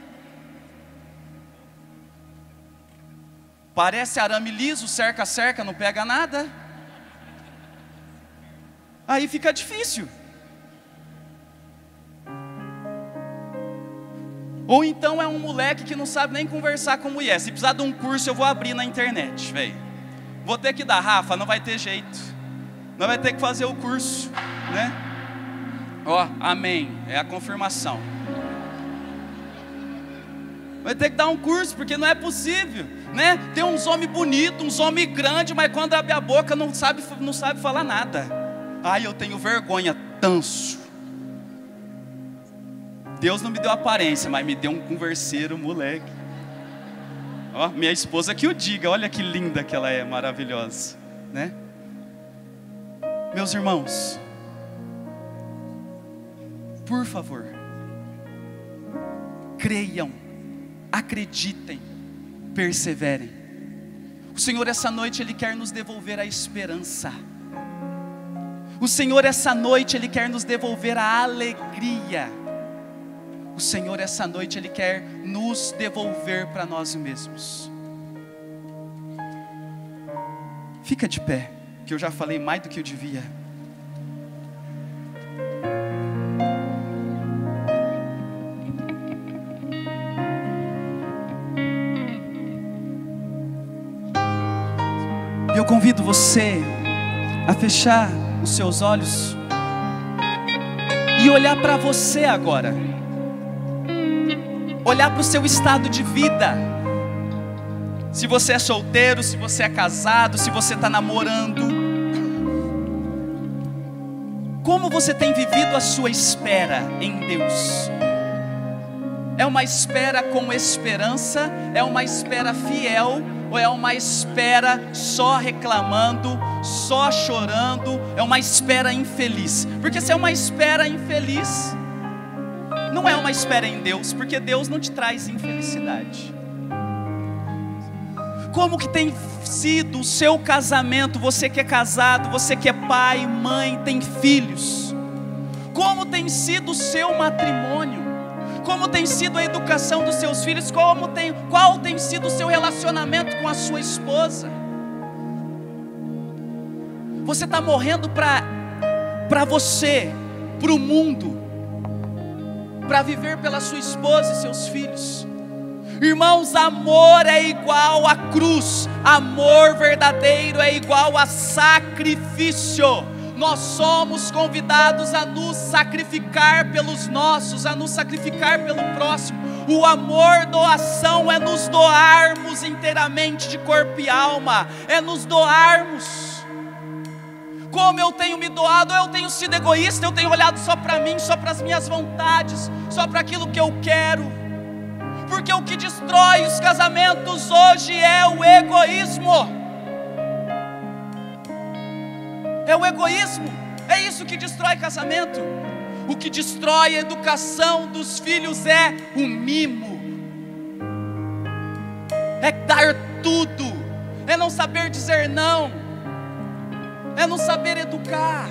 Parece arame liso, cerca, não pega nada. Aí fica difícil. Ou então é um moleque que não sabe nem conversar com mulher. Se precisar de um curso, eu vou abrir na internet, velho. Vou ter que dar, Rafa, não vai ter jeito. Não vai ter que fazer o curso, né? Ó, amém, é a confirmação. Vai ter que dar um curso, porque não é possível, né? Tem uns homens bonitos, uns homens grandes, mas quando abre a boca não sabe falar nada. Ai, eu tenho vergonha, tanso. Deus não me deu aparência, mas me deu um converseiro, moleque. Ó, minha esposa que o diga, olha que linda que ela é, maravilhosa, né? Meus irmãos, por favor, creiam, acreditem, perseverem. O Senhor essa noite Ele quer nos devolver a esperança. O Senhor essa noite Ele quer nos devolver a alegria. O Senhor essa noite Ele quer nos devolver para nós mesmos. Fica de pé, que eu já falei mais do que eu devia. Eu convido você a fechar os seus olhos e olhar para você agora. Olhar para o seu estado de vida. Se você é solteiro, se você é casado, se você está namorando. Como você tem vivido a sua espera em Deus? É uma espera com esperança? É uma espera fiel? Ou é uma espera só reclamando, só chorando? É uma espera infeliz? Porque se é uma espera infeliz, não é uma espera em Deus, porque Deus não te traz infelicidade. Como que tem sido o seu casamento? Você que é casado, você que é pai, mãe, tem filhos. Como tem sido o seu matrimônio? Como tem sido a educação dos seus filhos? Qual tem sido o seu relacionamento com a sua esposa? Você está morrendo para você, para o mundo, para viver pela sua esposa e seus filhos. Irmãos, amor é igual a cruz. Amor verdadeiro é igual a sacrifício. Nós somos convidados a nos sacrificar pelos nossos, a nos sacrificar pelo próximo. O amor, doação, é nos doarmos inteiramente de corpo e alma, é nos doarmos. Como eu tenho me doado, eu tenho sido egoísta, eu tenho olhado só para mim, só para as minhas vontades, só para aquilo que eu quero. Porque o que destrói os casamentos hoje é o egoísmo. É o egoísmo, é isso que destrói casamento. O que destrói a educação dos filhos é o mimo, é dar tudo, é não saber dizer não, é não saber educar.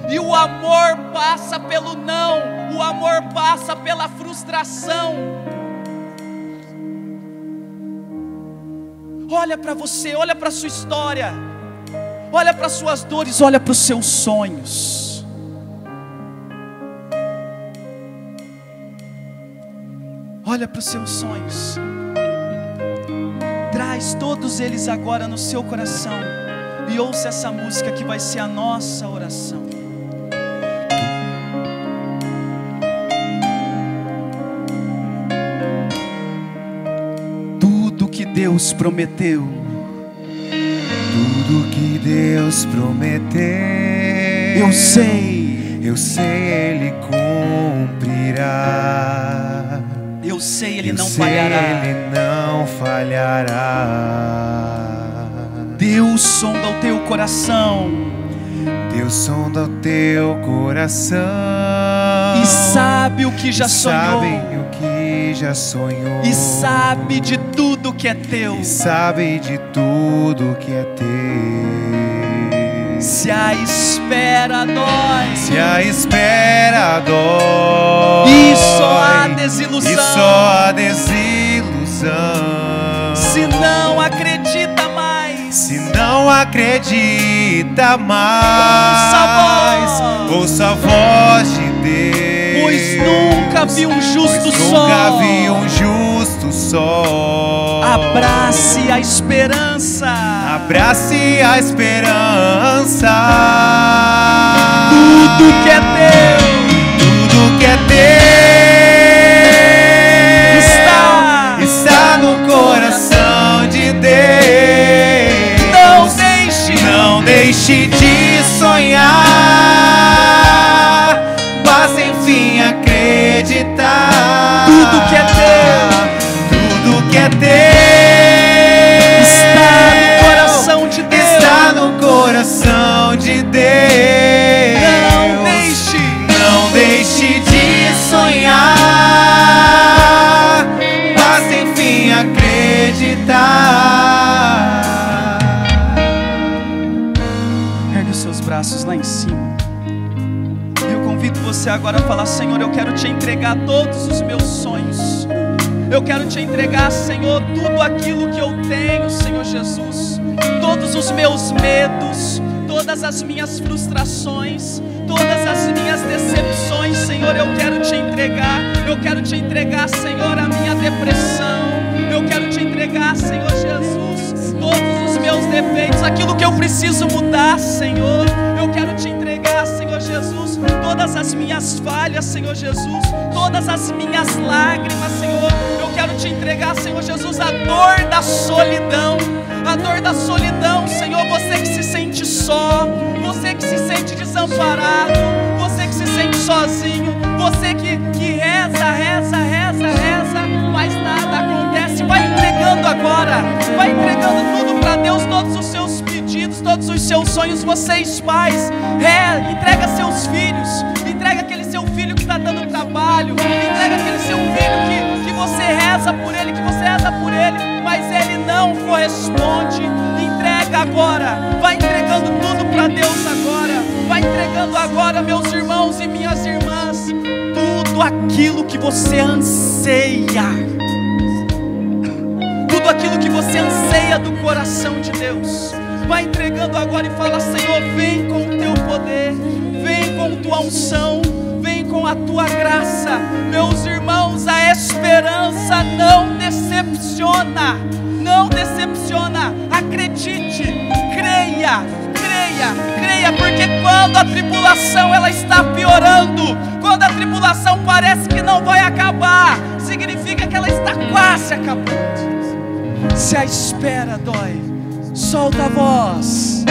E o amor passa pelo não, o amor passa pela frustração. Olha para você, olha para a sua história, olha para as suas dores, olha para os seus sonhos. Olha para os seus sonhos. Traz todos eles agora no seu coração e ouça essa música que vai ser a nossa oração. Tudo que Deus prometeu, tudo Tudo que Deus prometeu, eu sei, Ele cumprirá. eu sei, Ele Eu não sei, falhará. Ele não falhará. Deus sonda o teu coração Deus sonda o teu coração e sabe o que já sonhou, sabe o que já sonhou, e sabe de tudo que é teu. e sabe de tudo que é teu. Se a espera dói, Se a espera dói, e só há desilusão, e só há desilusão, se não acredita mais, se não acredita mais, ouça a voz de Deus, pois nunca vi um justo pois sol. nunca vi um justo sol. Abrace a esperança, Abrace a esperança. tudo que é teu Tudo que é teu está no coração de Deus. Não deixe de sonhar, basta enfim acreditar. Tudo que é teu, tudo que é teu está no coração de Deus. Está no coração de Deus. Não deixe de sonhar, basta enfim acreditar. Ergue os seus braços lá em cima. Eu convido você agora a falar: Senhor, eu quero te entregar todos os meus sonhos. Eu quero te entregar, Senhor, tudo aquilo que eu tenho, Senhor Jesus. Todos os meus medos, todas as minhas frustrações, todas as minhas decepções, Senhor, eu quero te entregar. Eu quero te entregar, Senhor, a minha depressão. Eu quero te entregar, Senhor Jesus, todos os meus defeitos, aquilo que eu preciso mudar, Senhor. Eu quero te entregar, Senhor Jesus, todas as minhas falhas, Senhor Jesus, todas as minhas lágrimas, Senhor. Eu quero te entregar, Senhor Jesus, a dor da solidão. A dor da solidão, Senhor, você que se sente só, você que se sente desamparado, você que se sente sozinho, você que reza, mas nada acontece. Vai entregando agora, vai entregando tudo para Deus, todos os seus pedidos, todos os seus sonhos. Vocês pais, entrega seus filhos, entrega aquele seu filho que está dando trabalho, entrega aquele seu filho que você reza por ele, mas ele não corresponde. Entrega agora, vai entregando tudo para Deus agora, vai entregando agora, meus irmãos e minhas irmãs, tudo aquilo que você anseia, tudo aquilo que você anseia do coração de Deus. Vai entregando agora e fala: Senhor, vem com o teu poder, vem com tua unção, vem com a tua graça. Meus irmãos, a esperança não decepciona, não decepciona. Acredite, creia, porque quando a tribulação ela está piorando, quando a tribulação parece que não vai acabar, significa que ela está quase acabando. Se a espera dói, solta a voz.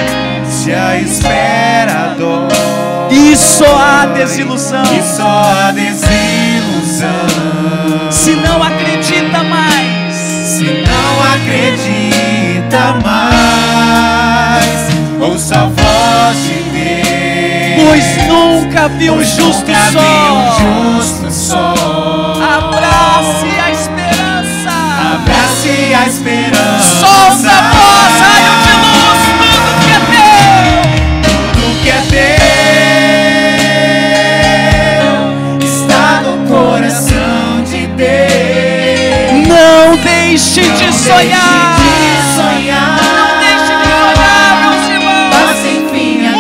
Se a espera dói, e só há desilusão, e só há desilusão, se não acredita mais, se não acredita mais, ouça a voz de Deus, pois nunca viu um justo sol. Abrace a esperança, abrace a esperança. Solta a voz, raio de luz, tudo que é teu está no coração de Deus. Não deixe de sonhar. Não deixe de sonhar, meus irmãos.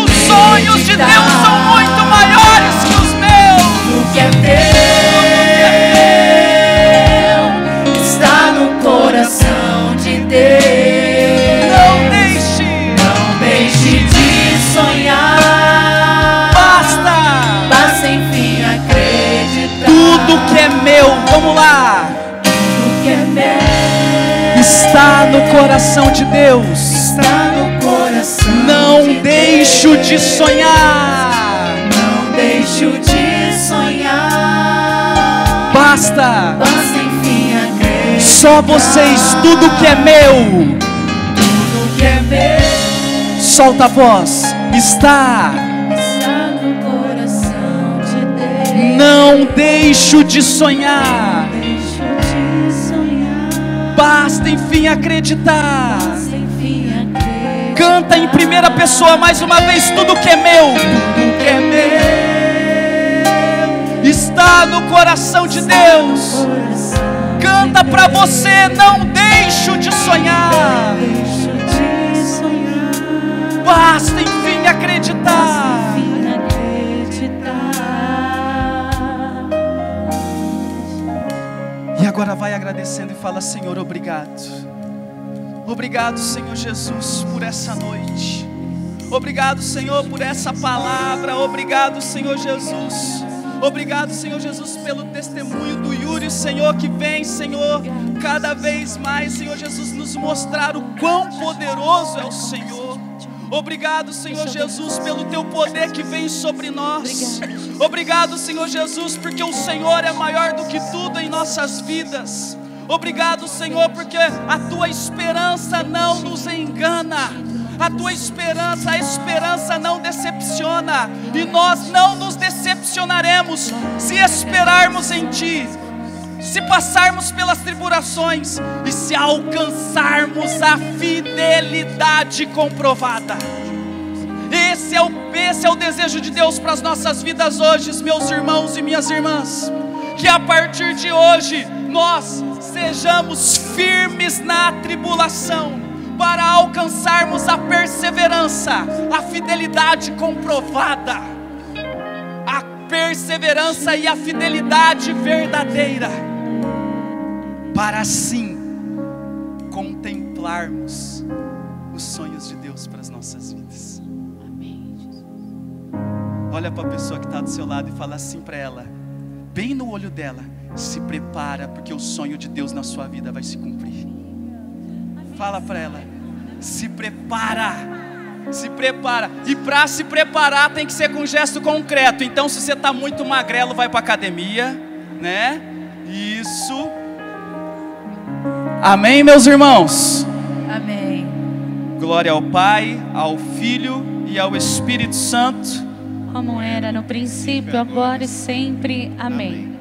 Os sonhos de Deus são muito maiores que os meus. Tudo que é teu está no coração de Deus. Não deixe de sonhar. Basta enfim acreditar. Tudo que é meu, vamos lá. Tudo que é meu está no coração de Deus. Está no coração deixo de sonhar. Não deixo de sonhar. Basta. Basta enfim acreditar. Só vocês, tudo que é meu. Tudo que é meu Solta a voz. Está. está no coração de Deus. Não deixo de sonhar. Deixo de sonhar. Basta enfim acreditar. Basta enfim acreditar. Canta em primeira pessoa mais uma vez. Tudo que é meu. Tudo que é meu está no coração de Deus. Canta pra você. Não deixo de sonhar. Deixo de sonhar. Basta enfim acreditar. Enfim acreditar. E agora vai agradecendo e fala: Senhor, obrigado. Obrigado, Senhor Jesus, por essa noite. Obrigado, Senhor, por essa palavra. Obrigado, Senhor Jesus. Obrigado, Senhor Jesus, pelo testemunho do Yuri, Senhor, que vem, Senhor, cada vez mais, Senhor Jesus, nos mostrar o quão poderoso é o Senhor. Obrigado, Senhor Jesus, pelo teu poder que vem sobre nós. Obrigado, Senhor Jesus, porque o Senhor é maior do que tudo em nossas vidas. Obrigado, Senhor, porque a tua esperança não nos engana. A tua esperança, a esperança não decepciona. E nós não nos decepcionaremos se esperarmos em ti, se passarmos pelas tribulações e se alcançarmos a fidelidade comprovada. Esse é o desejo de Deus para as nossas vidas hoje, meus irmãos e minhas irmãs. Que a partir de hoje nós sejamos firmes na tribulação, para alcançarmos a perseverança, a fidelidade comprovada, a perseverança e a fidelidade verdadeira, para assim contemplarmos os sonhos de Deus para as nossas vidas. Amém, Jesus. Olha para a pessoa que está do seu lado e fala assim para ela, bem no olho dela: se prepara, porque o sonho de Deus na sua vida vai se cumprir. Fala para ela: se prepara, se prepara. E para se preparar tem que ser com um gesto concreto. Então, se você está muito magrelo, vai para academia, né? Isso. Amém, meus irmãos? Amém. Glória ao Pai, ao Filho e ao Espírito Santo. Como era no princípio, agora e sempre. Amém.